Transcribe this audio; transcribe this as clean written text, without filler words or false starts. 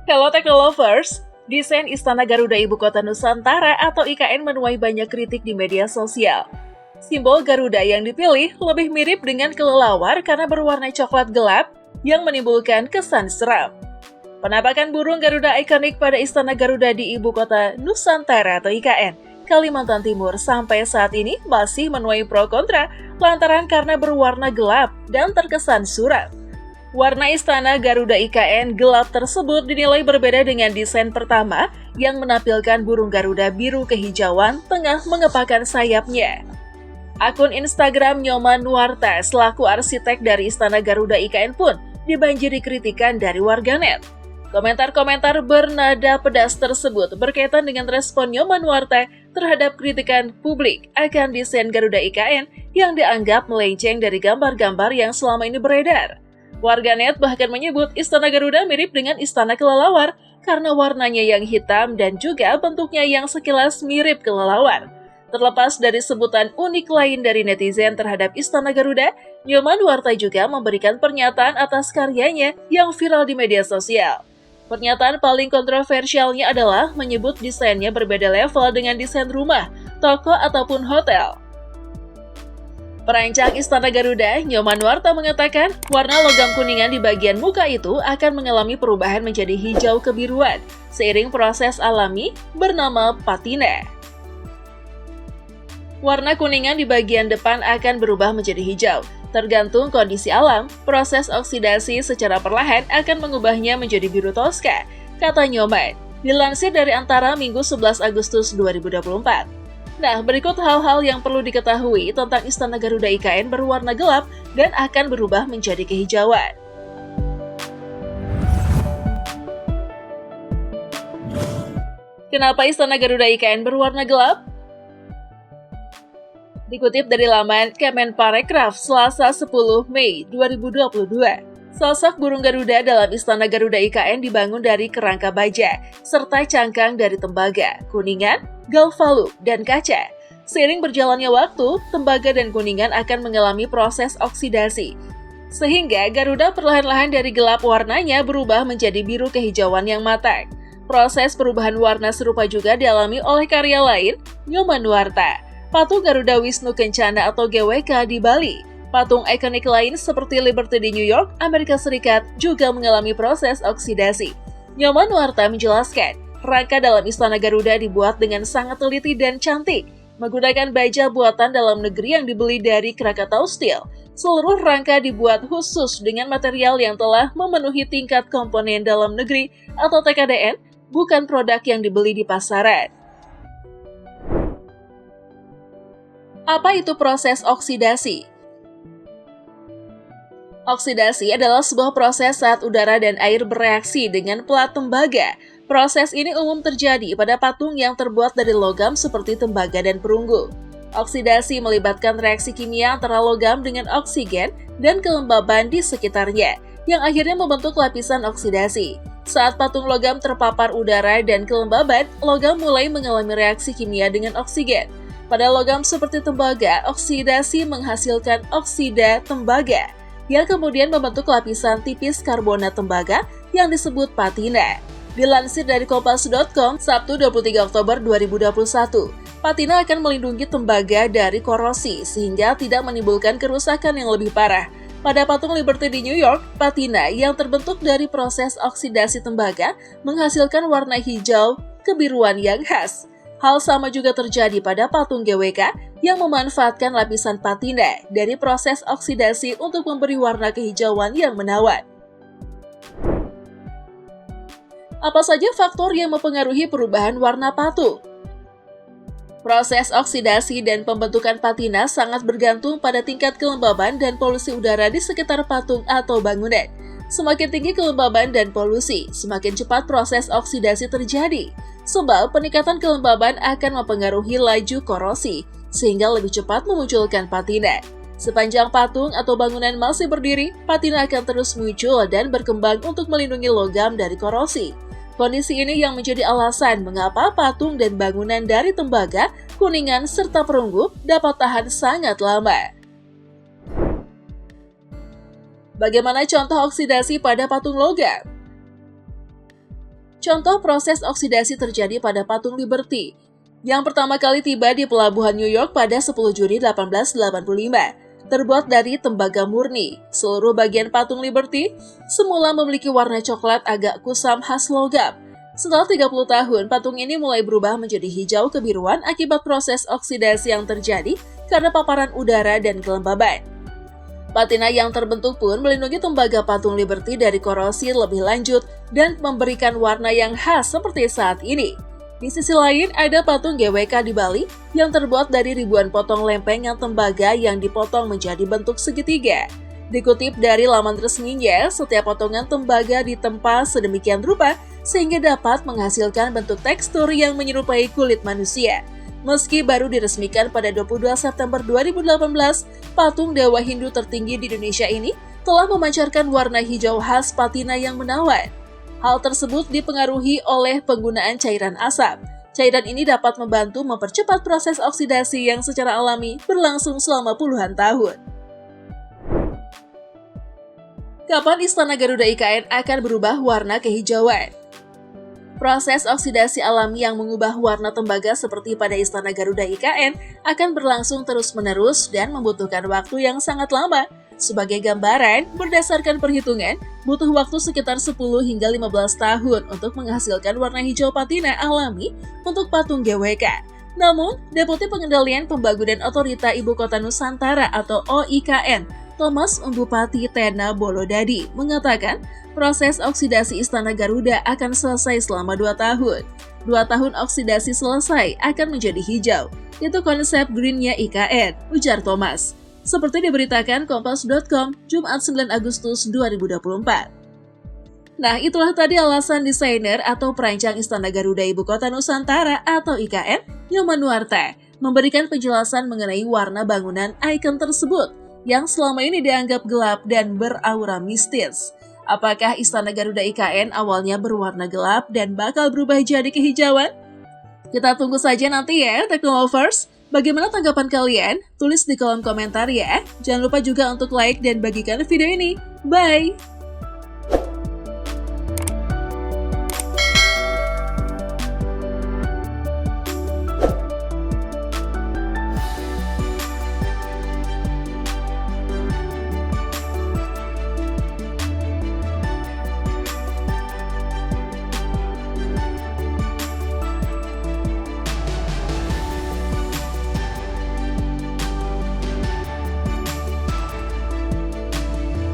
Hello Technolovers, desain Istana Garuda Ibu Kota Nusantara atau IKN menuai banyak kritik di media sosial. Simbol Garuda yang dipilih lebih mirip dengan kelelawar karena berwarna coklat gelap yang menimbulkan kesan seram. Penampakan burung Garuda ikonik pada Istana Garuda di Ibu Kota Nusantara atau IKN, Kalimantan Timur sampai saat ini masih menuai pro kontra lantaran karena berwarna gelap dan terkesan suram. Warna Istana Garuda IKN gelap tersebut dinilai berbeda dengan desain pertama yang menampilkan burung Garuda biru kehijauan tengah mengepakkan sayapnya. Akun Instagram Nyoman Nuarta selaku arsitek dari Istana Garuda IKN pun dibanjiri kritikan dari warganet. Komentar-komentar bernada pedas tersebut berkaitan dengan respon Nyoman Nuarta terhadap kritikan publik akan desain Garuda IKN yang dianggap melenceng dari gambar-gambar yang selama ini beredar. Warganet bahkan menyebut Istana Garuda mirip dengan Istana Kelelawar karena warnanya yang hitam dan juga bentuknya yang sekilas mirip kelelawar. Terlepas dari sebutan unik lain dari netizen terhadap Istana Garuda, Nyoman Nuarta juga memberikan pernyataan atas karyanya yang viral di media sosial. Pernyataan paling kontroversialnya adalah menyebut desainnya berbeda level dengan desain rumah, toko, ataupun hotel. Perancang Istana Garuda, Nyoman Nuarta mengatakan, warna logam kuningan di bagian muka itu akan mengalami perubahan menjadi hijau kebiruan, seiring proses alami bernama patina. Warna kuningan di bagian depan akan berubah menjadi hijau. Tergantung kondisi alam, proses oksidasi secara perlahan akan mengubahnya menjadi biru toska, kata Nyoman. Dilansir dari Antara Minggu 11 Agustus 2024. Nah, berikut hal-hal yang perlu diketahui tentang Istana Garuda IKN berwarna gelap dan akan berubah menjadi kehijauan. Kenapa Istana Garuda IKN berwarna gelap? Dikutip dari laman Kemenparekraf Selasa 10 Mei 2022, sosok burung Garuda dalam Istana Garuda IKN dibangun dari kerangka baja, serta cangkang dari tembaga, kuningan, galvalup, dan kaca. Seiring berjalannya waktu, tembaga dan kuningan akan mengalami proses oksidasi, sehingga Garuda perlahan-lahan dari gelap warnanya berubah menjadi biru kehijauan yang matang. Proses perubahan warna serupa juga dialami oleh karya lain, Nyoman Nuarta. Patung Garuda Wisnu Kencana atau GWK di Bali. Patung ikonik lain seperti Liberty di New York, Amerika Serikat juga mengalami proses oksidasi. Nyoman Nuarta menjelaskan, rangka dalam Istana Garuda dibuat dengan sangat teliti dan cantik, menggunakan baja buatan dalam negeri yang dibeli dari Krakatau Steel. Seluruh rangka dibuat khusus dengan material yang telah memenuhi tingkat komponen dalam negeri atau TKDN, bukan produk yang dibeli di pasaran. Apa itu proses oksidasi? Oksidasi adalah sebuah proses saat udara dan air bereaksi dengan pelat tembaga. Proses ini umum terjadi pada patung yang terbuat dari logam seperti tembaga dan perunggu. Oksidasi melibatkan reaksi kimia antara logam dengan oksigen dan kelembaban di sekitarnya, yang akhirnya membentuk lapisan oksidasi. Saat patung logam terpapar udara dan kelembaban, logam mulai mengalami reaksi kimia dengan oksigen. Pada logam seperti tembaga, oksidasi menghasilkan oksida tembaga, yang kemudian membentuk lapisan tipis karbonat tembaga yang disebut patina. Dilansir dari Kompas.com, Sabtu 23 Oktober 2021, patina akan melindungi tembaga dari korosi sehingga tidak menimbulkan kerusakan yang lebih parah. Pada patung Liberty di New York, patina yang terbentuk dari proses oksidasi tembaga menghasilkan warna hijau kebiruan yang khas. Hal sama juga terjadi pada patung GWK yang memanfaatkan lapisan patina dari proses oksidasi untuk memberi warna kehijauan yang menawan. Apa saja faktor yang mempengaruhi perubahan warna patung? Proses oksidasi dan pembentukan patina sangat bergantung pada tingkat kelembaban dan polusi udara di sekitar patung atau bangunan. Semakin tinggi kelembaban dan polusi, semakin cepat proses oksidasi terjadi. Sebab peningkatan kelembaban akan mempengaruhi laju korosi, sehingga lebih cepat memunculkan patina. Sepanjang patung atau bangunan masih berdiri, patina akan terus muncul dan berkembang untuk melindungi logam dari korosi. Kondisi ini yang menjadi alasan mengapa patung dan bangunan dari tembaga, kuningan, serta perunggu dapat tahan sangat lama. Bagaimana contoh oksidasi pada patung logam? Contoh proses oksidasi terjadi pada patung Liberty, yang pertama kali tiba di pelabuhan New York pada 10 Juni 1885. Terbuat dari tembaga murni, seluruh bagian patung Liberty semula memiliki warna coklat agak kusam khas logam. Setelah 30 tahun, patung ini mulai berubah menjadi hijau kebiruan akibat proses oksidasi yang terjadi karena paparan udara dan kelembaban. Patina yang terbentuk pun melindungi tembaga patung Liberty dari korosi lebih lanjut dan memberikan warna yang khas seperti saat ini. Di sisi lain, ada patung GWK di Bali yang terbuat dari ribuan potong lempengan tembaga yang dipotong menjadi bentuk segitiga. Dikutip dari laman resminya, setiap potongan tembaga ditempa sedemikian rupa sehingga dapat menghasilkan bentuk tekstur yang menyerupai kulit manusia. Meski baru diresmikan pada 22 September 2018, patung Dewa Hindu tertinggi di Indonesia ini telah memancarkan warna hijau khas patina yang menawan. Hal tersebut dipengaruhi oleh penggunaan cairan asap. Cairan ini dapat membantu mempercepat proses oksidasi yang secara alami berlangsung selama puluhan tahun. Kapan Istana Garuda IKN akan berubah warna kehijauan? Proses oksidasi alami yang mengubah warna tembaga seperti pada Istana Garuda IKN akan berlangsung terus-menerus dan membutuhkan waktu yang sangat lama. Sebagai gambaran, berdasarkan perhitungan, butuh waktu sekitar 10 hingga 15 tahun untuk menghasilkan warna hijau patina alami untuk patung GWK. Namun, Deputi Pengendalian Pembangunan Otorita Ibu Kota Nusantara atau OIKN, Thomas Bupati Tena Bolodadi, mengatakan proses oksidasi Istana Garuda akan selesai selama 2 tahun. 2 tahun oksidasi selesai akan menjadi hijau. Itu konsep greennya IKN, ujar Thomas. Seperti diberitakan Kompas.com, Jumat 9 Agustus 2024. Nah, itulah tadi alasan desainer atau perancang Istana Garuda Ibu Kota Nusantara atau IKN, Nyoman Nuarta, memberikan penjelasan mengenai warna bangunan ikon tersebut yang selama ini dianggap gelap dan beraura mistis. Apakah Istana Garuda IKN awalnya berwarna gelap dan bakal berubah jadi kehijauan? Kita tunggu saja nanti ya, Teknolovers. Bagaimana tanggapan kalian? Tulis di kolom komentar ya. Jangan lupa juga untuk like dan bagikan video ini. Bye!